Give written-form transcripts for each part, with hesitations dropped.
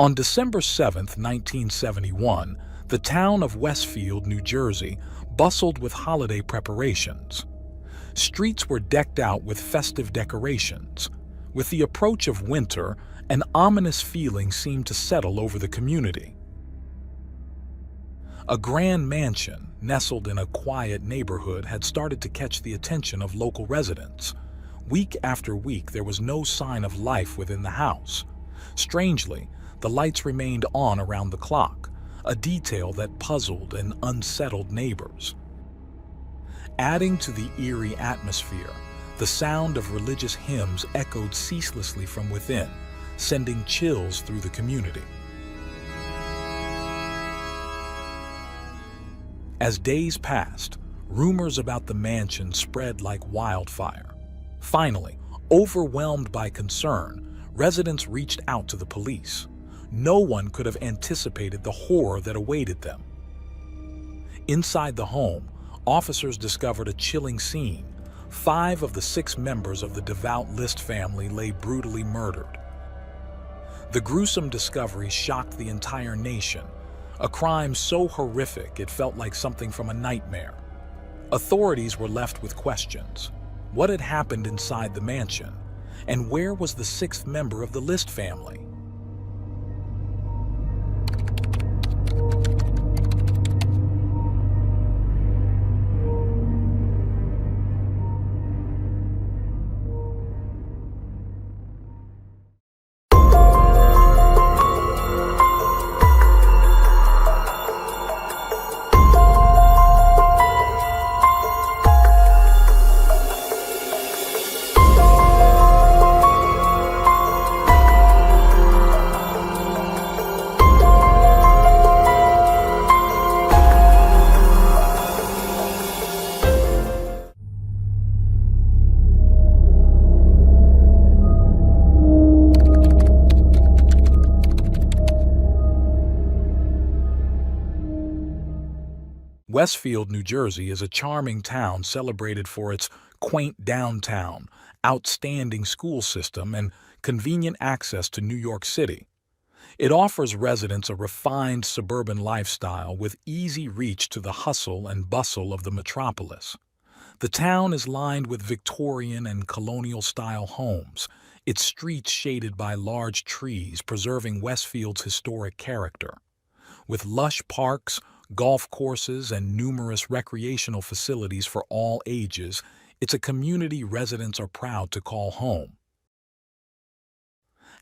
On December 7, 1971, the town of Westfield, New Jersey, bustled with holiday preparations. Streets were decked out with festive decorations. With the approach of winter, an ominous feeling seemed to settle over the community. A grand mansion, nestled in a quiet neighborhood, had started to catch the attention of local residents. Week after week, there was no sign of life within the house. Strangely, the lights remained on around the clock, a detail that puzzled and unsettled neighbors. Adding to the eerie atmosphere, the sound of religious hymns echoed ceaselessly from within, sending chills through the community. As days passed, rumors about the mansion spread like wildfire. Finally, overwhelmed by concern, residents reached out to the police. No one could have anticipated the horror that awaited them. Inside the home, officers discovered a chilling scene. 5 of the 6 members of the devout List family lay brutally murdered. The gruesome discovery shocked the entire nation, a crime so horrific it felt like something from a nightmare. Authorities were left with questions. What had happened inside the mansion? And where was the 6th member of the List family? Westfield, New Jersey is a charming town celebrated for its quaint downtown, outstanding school system, and convenient access to New York City. It offers residents a refined suburban lifestyle with easy reach to the hustle and bustle of the metropolis. The town is lined with Victorian and colonial-style homes, its streets shaded by large trees preserving Westfield's historic character. With lush parks, golf courses, and numerous recreational facilities for all ages, it's a community residents are proud to call home.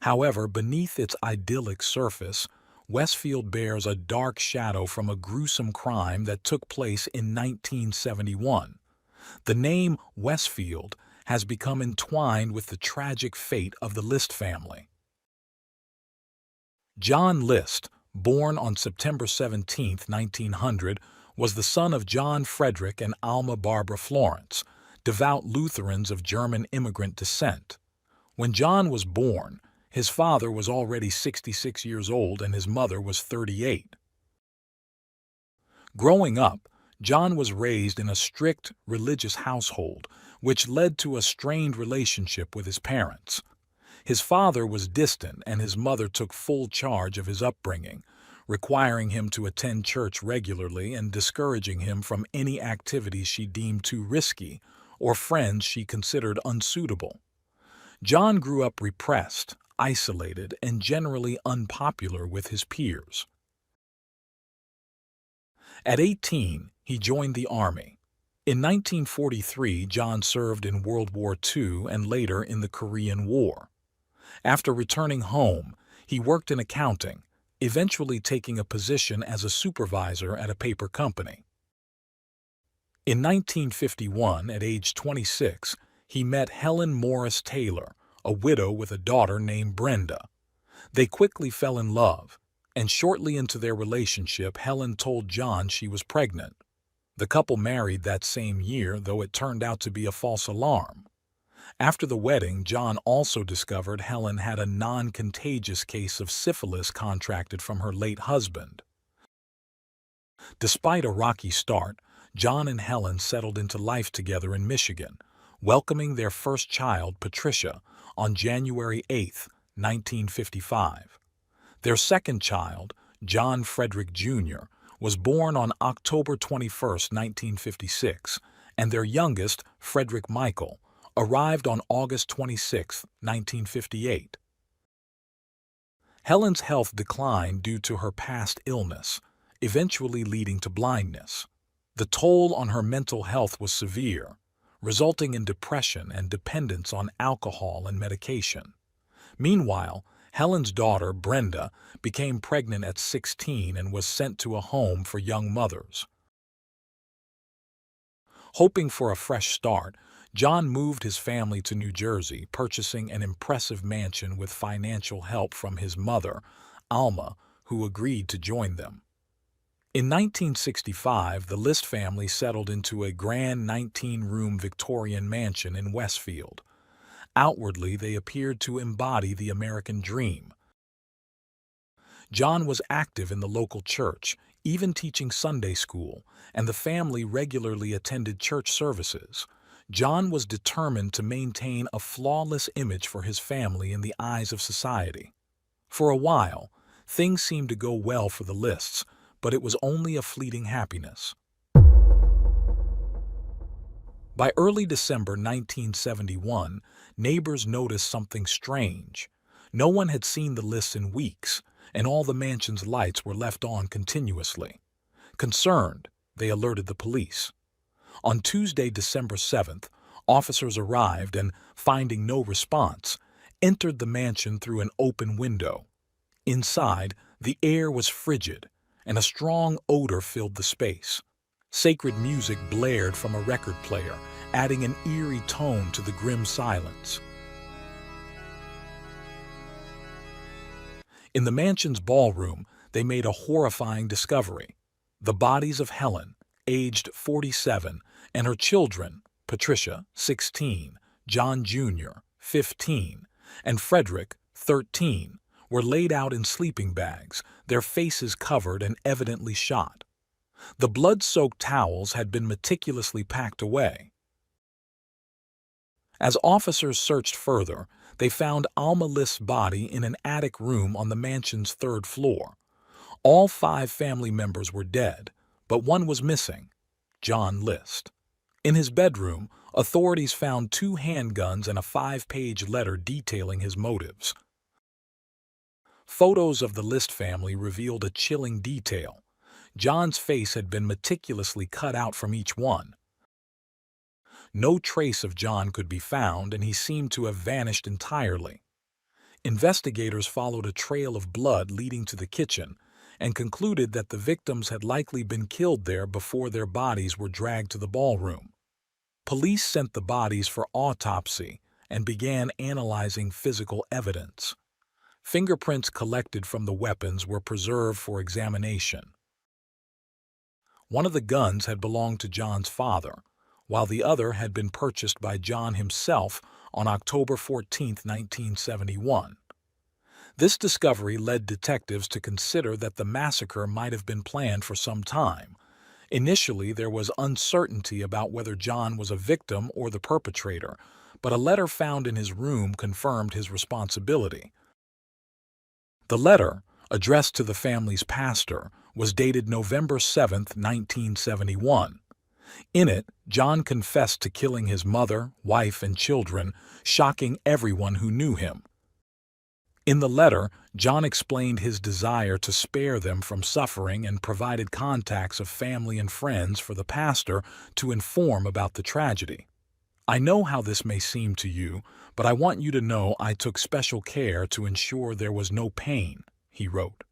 However, beneath its idyllic surface, Westfield bears a dark shadow from a gruesome crime that took place in 1971. The name Westfield has become entwined with the tragic fate of the List family. John List, born on September 17, 1900, was the son of John Frederick and Alma Barbara Florence, devout Lutherans of German immigrant descent. When John was born, his father was already 66 years old and his mother was 38. Growing up, John was raised in a strict religious household, which led to a strained relationship with his parents. His father was distant and his mother took full charge of his upbringing, requiring him to attend church regularly and discouraging him from any activities she deemed too risky or friends she considered unsuitable. John grew up repressed, isolated, and generally unpopular with his peers. At 18, he joined the Army. In 1943, John served in World War II and later in the Korean War. After returning home, he worked in accounting, eventually taking a position as a supervisor at a paper company. In 1951, at age 26, he met Helen Morris Taylor, a widow with a daughter named Brenda. They quickly fell in love, and shortly into their relationship, Helen told John she was pregnant. The couple married that same year, though it turned out to be a false alarm. After the wedding, John also discovered Helen had a non-contagious case of syphilis contracted from her late husband. Despite a rocky start, John and Helen settled into life together in Michigan, welcoming their first child, Patricia, on January 8, 1955. Their second child, John Frederick Jr., was born on October 21, 1956, and their youngest, Frederick Michael, arrived on August 26, 1958. Helen's health declined due to her past illness, eventually leading to blindness. The toll on her mental health was severe, resulting in depression and dependence on alcohol and medication. Meanwhile, Helen's daughter, Brenda, became pregnant at 16 and was sent to a home for young mothers. Hoping for a fresh start, John moved his family to New Jersey, purchasing an impressive mansion with financial help from his mother, Alma, who agreed to join them. In 1965, the List family settled into a grand 19-room Victorian mansion in Westfield. Outwardly, they appeared to embody the American dream. John was active in the local church, even teaching Sunday school, and the family regularly attended church services. John was determined to maintain a flawless image for his family in the eyes of society. For a while, things seemed to go well for the Lists, but it was only a fleeting happiness. By early December 1971, neighbors noticed something strange. No one had seen the Lists in weeks, and all the mansion's lights were left on continuously. Concerned, they alerted the police. On Tuesday, December 7th, officers arrived and, finding no response, entered the mansion through an open window. Inside, the air was frigid, and a strong odor filled the space. Sacred music blared from a record player, adding an eerie tone to the grim silence. In the mansion's ballroom, they made a horrifying discovery. The bodies of Helen, aged 47, and her children, Patricia, 16, John Jr., 15, and Frederick, 13, were laid out in sleeping bags, their faces covered and evidently shot. The blood-soaked towels had been meticulously packed away. As officers searched further, they found Alma List's body in an attic room on the mansion's third floor. All 5 family members were dead, but one was missing, John List. In his bedroom, authorities found 2 handguns and a 5-page letter detailing his motives. Photos of the List family revealed a chilling detail. John's face had been meticulously cut out from each one. No trace of John could be found, and he seemed to have vanished entirely. Investigators followed a trail of blood leading to the kitchen and concluded that the victims had likely been killed there before their bodies were dragged to the ballroom. Police sent the bodies for autopsy and began analyzing physical evidence. Fingerprints collected from the weapons were preserved for examination. One of the guns had belonged to John's father, while the other had been purchased by John himself on October 14, 1971. This discovery led detectives to consider that the massacre might have been planned for some time. Initially, there was uncertainty about whether John was a victim or the perpetrator, but a letter found in his room confirmed his responsibility. The letter, addressed to the family's pastor, was dated November 7, 1971. In it, John confessed to killing his mother, wife, and children, shocking everyone who knew him. In the letter, John explained his desire to spare them from suffering and provided contacts of family and friends for the pastor to inform about the tragedy. "I know how this may seem to you, but I want you to know I took special care to ensure there was no pain," he wrote.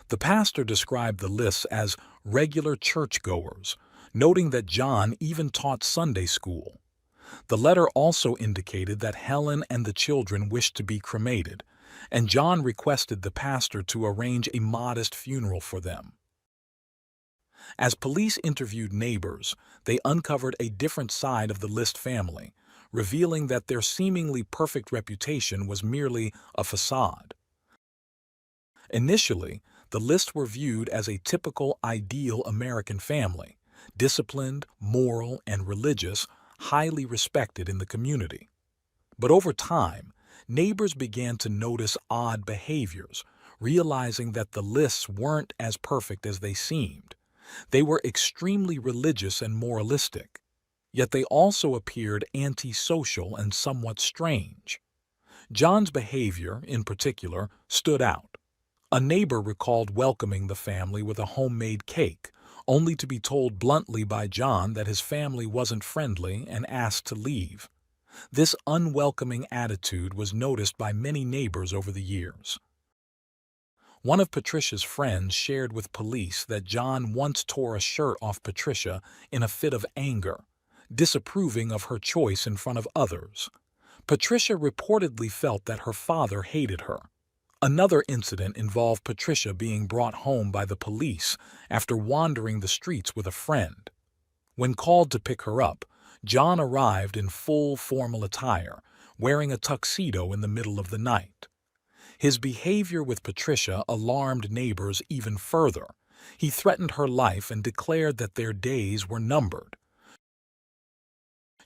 The pastor described the Lists as regular churchgoers, noting that John even taught Sunday school. The letter also indicated that Helen and the children wished to be cremated, and John requested the pastor to arrange a modest funeral for them. As police interviewed neighbors, they uncovered a different side of the List family, revealing that their seemingly perfect reputation was merely a facade. Initially, the Lists were viewed as a typical ideal American family, disciplined, moral, and religious, highly respected in the community. But over time, neighbors began to notice odd behaviors, realizing that the lists weren't as perfect as they seemed. They were extremely religious and moralistic, yet they also appeared antisocial and somewhat strange. John's behavior, in particular, stood out. A neighbor recalled welcoming the family with a homemade cake, only to be told bluntly by John that his family wasn't friendly and asked to leave. This unwelcoming attitude was noticed by many neighbors over the years. One of Patricia's friends shared with police that John once tore a shirt off Patricia in a fit of anger, disapproving of her choice in front of others. Patricia reportedly felt that her father hated her. Another incident involved Patricia being brought home by the police after wandering the streets with a friend. When called to pick her up, John arrived in full formal attire, wearing a tuxedo in the middle of the night. His behavior with Patricia alarmed neighbors even further. He threatened her life and declared that their days were numbered.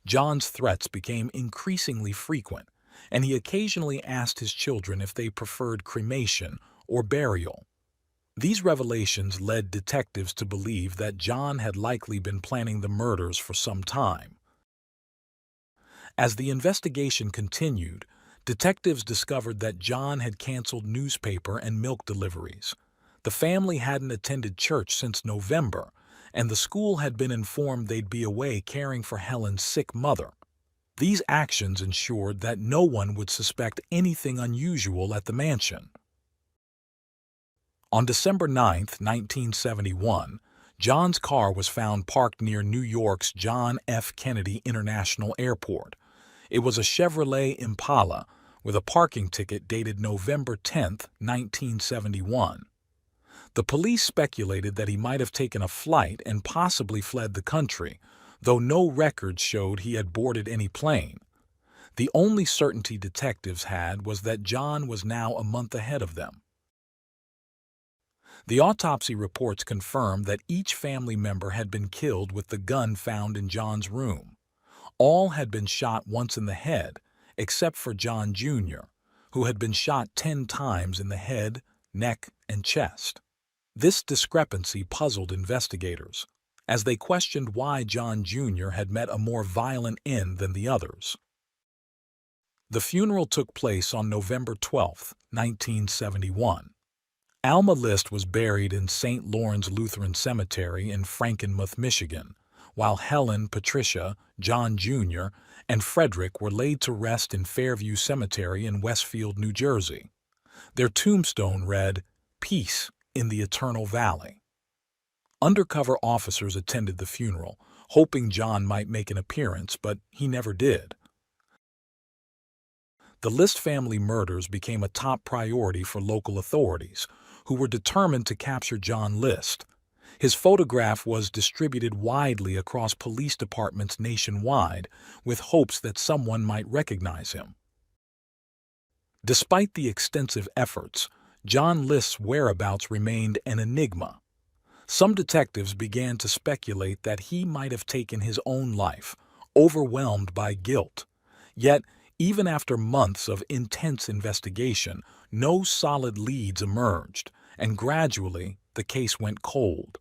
John's threats became increasingly frequent, and he occasionally asked his children if they preferred cremation or burial. These revelations led detectives to believe that John had likely been planning the murders for some time. As the investigation continued, detectives discovered that John had canceled newspaper and milk deliveries. The family hadn't attended church since November, and the school had been informed they'd be away caring for Helen's sick mother. These actions ensured that no one would suspect anything unusual at the mansion. On December 9, 1971, John's car was found parked near New York's John F. Kennedy International Airport. It was a Chevrolet Impala with a parking ticket dated November 10, 1971. The police speculated that he might have taken a flight and possibly fled the country, though no records showed he had boarded any plane. The only certainty detectives had was that John was now a month ahead of them. The autopsy reports confirmed that each family member had been killed with the gun found in John's room. All had been shot once in the head, except for John Jr., who had been shot 10 times in the head, neck, and chest. This discrepancy puzzled investigators, as they questioned why John Jr. had met a more violent end than the others. The funeral took place on November 12, 1971. Alma List was buried in St. Lawrence Lutheran Cemetery in Frankenmuth, Michigan, while Helen, Patricia, John Jr., and Frederick were laid to rest in Fairview Cemetery in Westfield, New Jersey. Their tombstone read, "Peace in the Eternal Valley." Undercover officers attended the funeral, hoping John might make an appearance, but he never did. The List family murders became a top priority for local authorities, who were determined to capture John List. His photograph was distributed widely across police departments nationwide, with hopes that someone might recognize him. Despite the extensive efforts, John List's whereabouts remained an enigma. Some detectives began to speculate that he might have taken his own life, overwhelmed by guilt. Yet, even after months of intense investigation, no solid leads emerged, and gradually the case went cold.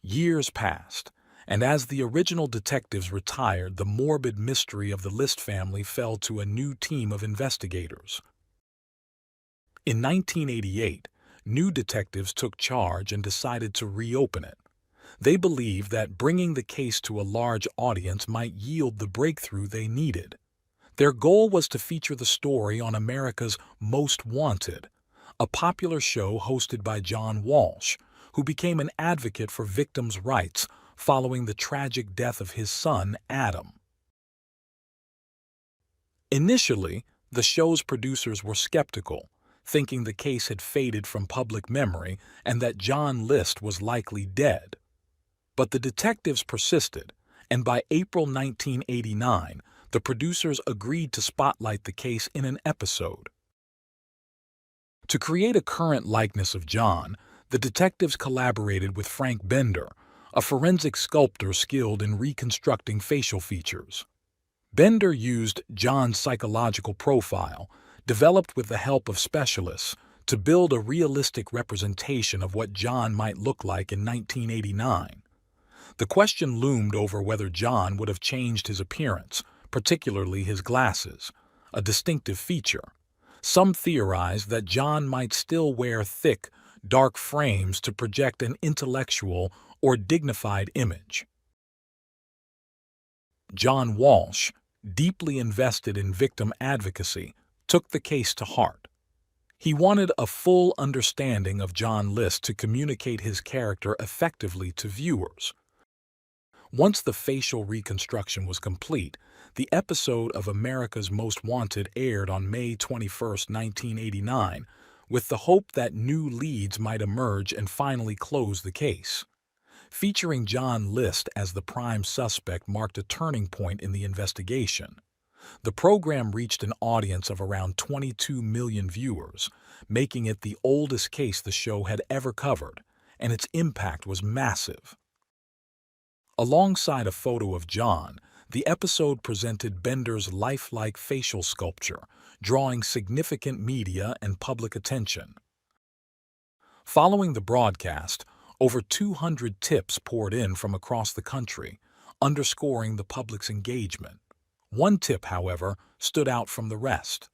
Years passed, and as the original detectives retired, the morbid mystery of the List family fell to a new team of investigators. In 1988, new detectives took charge and decided to reopen it. They believed that bringing the case to a large audience might yield the breakthrough they needed. Their goal was to feature the story on America's Most Wanted, a popular show hosted by John Walsh, who became an advocate for victims' rights following the tragic death of his son, Adam. Initially, the show's producers were skeptical, thinking the case had faded from public memory and that John List was likely dead. But the detectives persisted, and by April 1989, the producers agreed to spotlight the case in an episode. To create a current likeness of John, the detectives collaborated with Frank Bender, a forensic sculptor skilled in reconstructing facial features. Bender used John's psychological profile, developed with the help of specialists to build a realistic representation of what John might look like in 1989. The question loomed over whether John would have changed his appearance, particularly his glasses, a distinctive feature. Some theorized that John might still wear thick, dark frames to project an intellectual or dignified image. John Walsh, deeply invested in victim advocacy, took the case to heart. He wanted a full understanding of John List to communicate his character effectively to viewers. Once the facial reconstruction was complete, the episode of America's Most Wanted aired on May 21, 1989, with the hope that new leads might emerge and finally close the case. Featuring John List as the prime suspect marked a turning point in the investigation. The program reached an audience of around 22 million viewers, making it the oldest case the show had ever covered, and its impact was massive. Alongside a photo of John, the episode presented Bender's lifelike facial sculpture, drawing significant media and public attention. Following the broadcast, over 200 tips poured in from across the country, underscoring the public's engagement. One tip, however, stood out from the rest.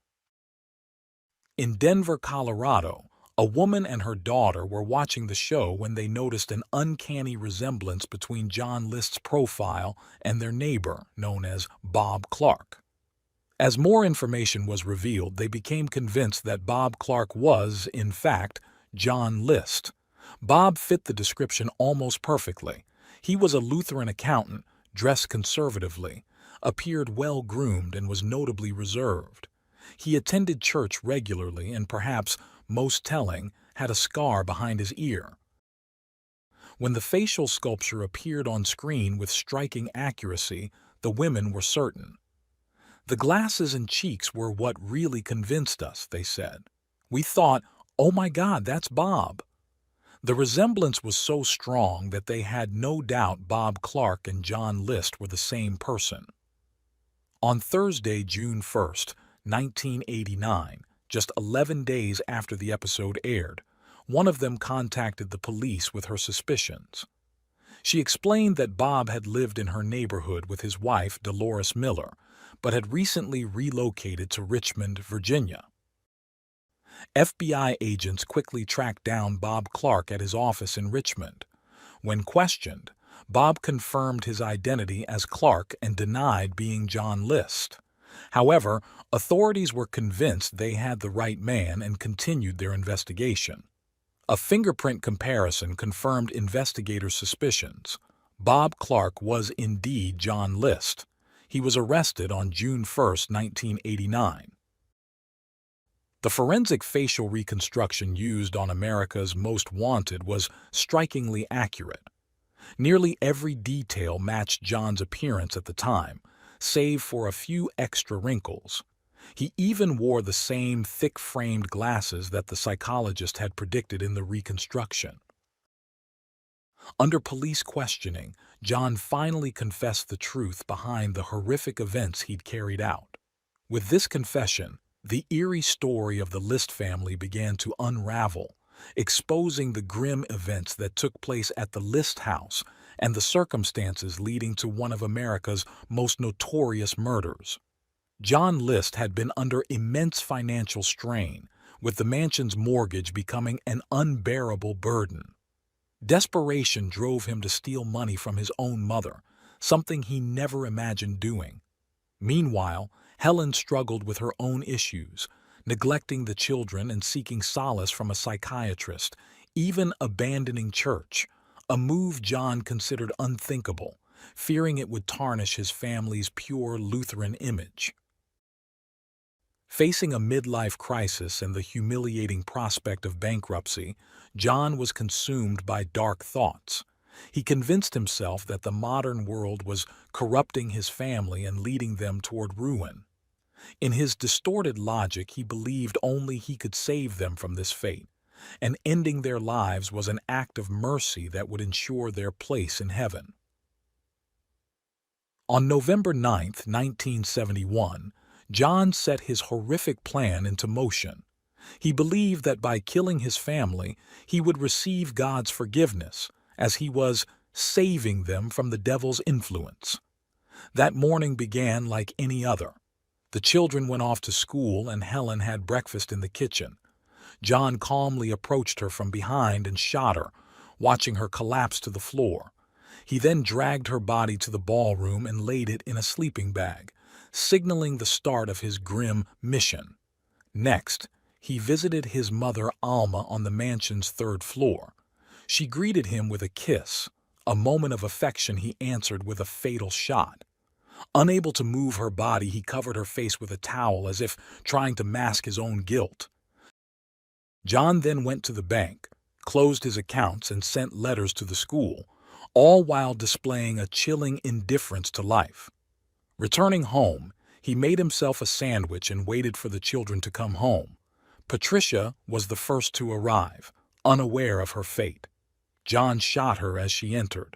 In Denver, Colorado, a woman and her daughter were watching the show when they noticed an uncanny resemblance between John List's profile and their neighbor, known as Bob Clark. As more information was revealed, they became convinced that Bob Clark was, in fact, John List. Bob fit the description almost perfectly. He was a Lutheran accountant, dressed conservatively, appeared well-groomed, and was notably reserved. He attended church regularly and, perhaps most telling, had a scar behind his ear. When the facial sculpture appeared on screen with striking accuracy, the women were certain. The glasses and cheeks were what really convinced us, they said. We thought, oh my God, that's Bob. The resemblance was so strong that they had no doubt Bob Clark and John List were the same person. On Thursday, June 1, 1989, just 11 days after the episode aired, one of them contacted the police with her suspicions. She explained that Bob had lived in her neighborhood with his wife, Dolores Miller, but had recently relocated to Richmond, Virginia. FBI agents quickly tracked down Bob Clark at his office in Richmond. When questioned, Bob confirmed his identity as Clark and denied being John List. However, authorities were convinced they had the right man and continued their investigation. A fingerprint comparison confirmed investigators' suspicions. Bob Clark was indeed John List. He was arrested on June 1, 1989. The forensic facial reconstruction used on America's Most Wanted was strikingly accurate. Nearly every detail matched John's appearance at the time, save for a few extra wrinkles. He even wore the same thick-framed glasses that the psychologist had predicted in the reconstruction. Under police questioning, John finally confessed the truth behind the horrific events he'd carried out. With this confession, the eerie story of the List family began to unravel, exposing the grim events that took place at the List house and the circumstances leading to one of America's most notorious murders. John List had been under immense financial strain, with the mansion's mortgage becoming an unbearable burden. Desperation drove him to steal money from his own mother, something he never imagined doing. Meanwhile, Helen struggled with her own issues, neglecting the children and seeking solace from a psychiatrist, even abandoning church, a move John considered unthinkable, fearing it would tarnish his family's pure Lutheran image. Facing a midlife crisis and the humiliating prospect of bankruptcy, John was consumed by dark thoughts. He convinced himself that the modern world was corrupting his family and leading them toward ruin. In his distorted logic, he believed only he could save them from this fate, and ending their lives was an act of mercy that would ensure their place in heaven. On November 9, 1971, John set his horrific plan into motion. He believed that by killing his family, he would receive God's forgiveness, as he was saving them from the devil's influence. That morning began like any other. The children went off to school and Helen had breakfast in the kitchen. John calmly approached her from behind and shot her, watching her collapse to the floor. He then dragged her body to the ballroom and laid it in a sleeping bag, signaling the start of his grim mission. Next, he visited his mother Alma on the mansion's third floor. She greeted him with a kiss, a moment of affection he answered with a fatal shot. Unable to move her body, he covered her face with a towel as if trying to mask his own guilt. John then went to the bank, closed his accounts, and sent letters to the school, all while displaying a chilling indifference to life. Returning home, he made himself a sandwich and waited for the children to come home. Patricia was the first to arrive, unaware of her fate. John shot her as she entered.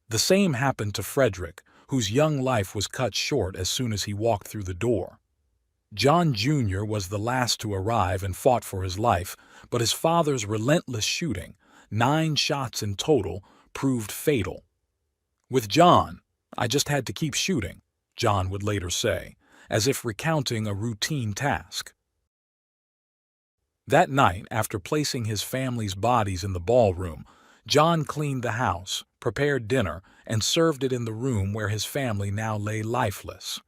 The same happened to Frederick, whose young life was cut short as soon as he walked through the door. John Jr. was the last to arrive and fought for his life, but his father's relentless shooting, 9 shots in total, proved fatal. "With John, I just had to keep shooting," John would later say, as if recounting a routine task. That night, after placing his family's bodies in the ballroom, John cleaned the house, prepared dinner, and served it in the room where his family now lay lifeless.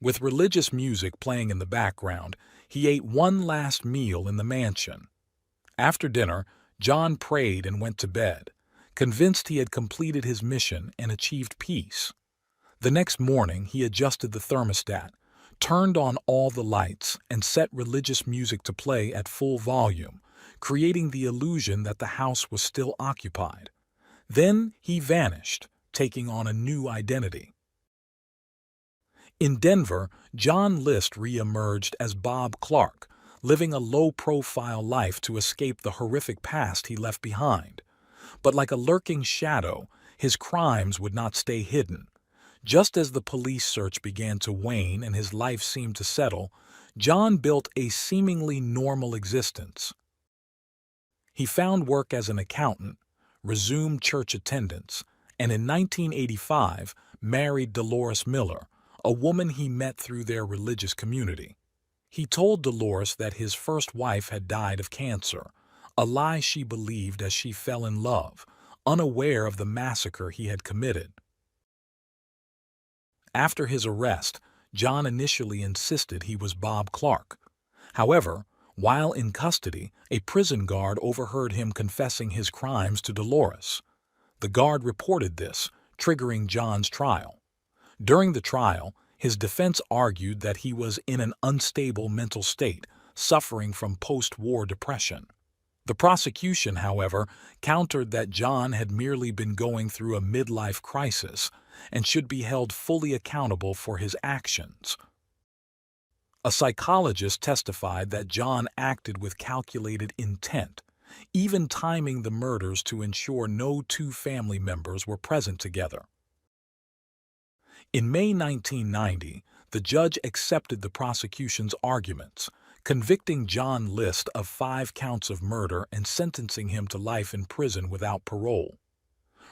With religious music playing in the background, he ate one last meal in the mansion. After dinner, John prayed and went to bed, convinced he had completed his mission and achieved peace. The next morning, he adjusted the thermostat, turned on all the lights, and set religious music to play at full volume, creating the illusion that the house was still occupied. Then he vanished, taking on a new identity. In Denver, John List re-emerged as Bob Clark, living a low-profile life to escape the horrific past he left behind. But like a lurking shadow, his crimes would not stay hidden. Just as the police search began to wane and his life seemed to settle, John built a seemingly normal existence. He found work as an accountant, resumed church attendance, and in 1985 married Dolores Miller, a woman he met through their religious community. He told Dolores that his first wife had died of cancer, a lie she believed as she fell in love, unaware of the massacre he had committed. After his arrest, John initially insisted he was Bob Clark. However, while in custody, a prison guard overheard him confessing his crimes to Dolores. The guard reported this, triggering John's trial. During the trial, his defense argued that he was in an unstable mental state, suffering from post-war depression. The prosecution, however, countered that John had merely been going through a midlife crisis and should be held fully accountable for his actions. A psychologist testified that John acted with calculated intent, even timing the murders to ensure no 2 family members were present together. In May 1990, the judge accepted the prosecution's arguments, convicting John List of 5 counts of murder and sentencing him to life in prison without parole.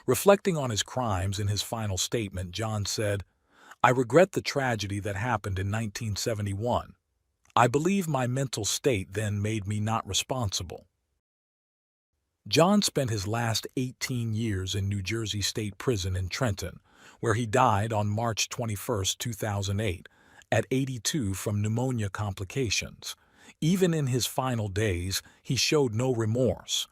Reflecting on his crimes in his final statement, John said, "I regret the tragedy that happened in 1971. I believe my mental state then made me not responsible." John spent his last 18 years in New Jersey State Prison in Trenton, where he died on March 21, 2008, at 82 from pneumonia complications. Even in his final days, he showed no remorse.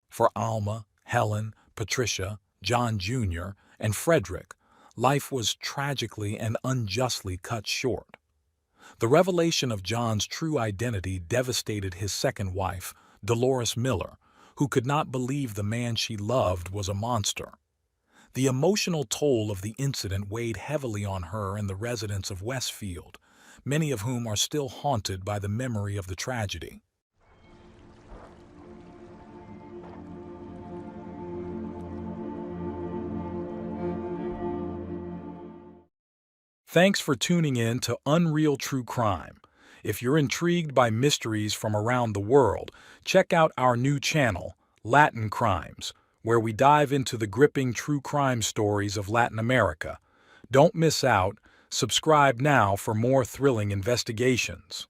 For Alma, Helen, Patricia, John Jr., and Frederick, life was tragically and unjustly cut short. The revelation of John's true identity devastated his second wife, Dolores Miller, who could not believe the man she loved was a monster. The emotional toll of the incident weighed heavily on her and the residents of Westfield, many of whom are still haunted by the memory of the tragedy. Thanks for tuning in to Unreal True Crime. If you're intrigued by mysteries from around the world, check out our new channel, Latin Crimes, where we dive into the gripping true crime stories of Latin America. Don't miss out. Subscribe now for more thrilling investigations.